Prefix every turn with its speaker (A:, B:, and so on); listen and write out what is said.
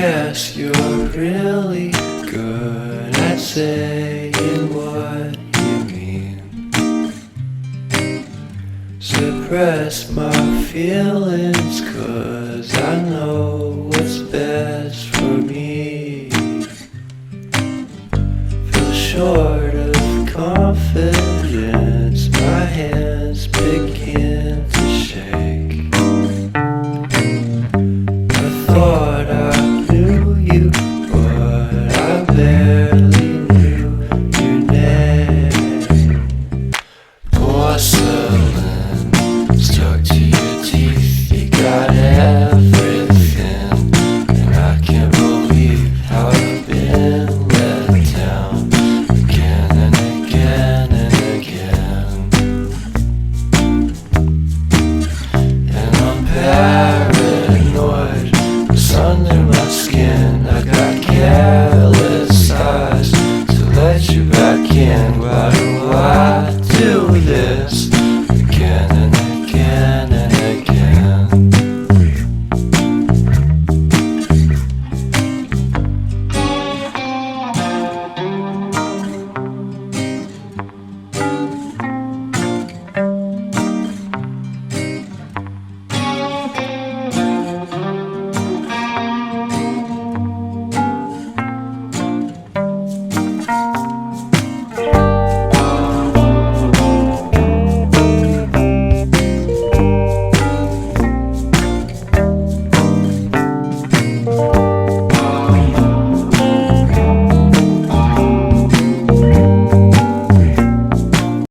A: guess you're really good at saying what you mean. Suppress my feelings, 'cause I know what's best for me. Feel short of confidence, my hands begin to shake. I thought I knew you, but I barely knew your name. Porcelain stuck to your teeth, you got everything, and I can't believe how I've been let down again and again and again. And I'm paranoid, it's under my skin.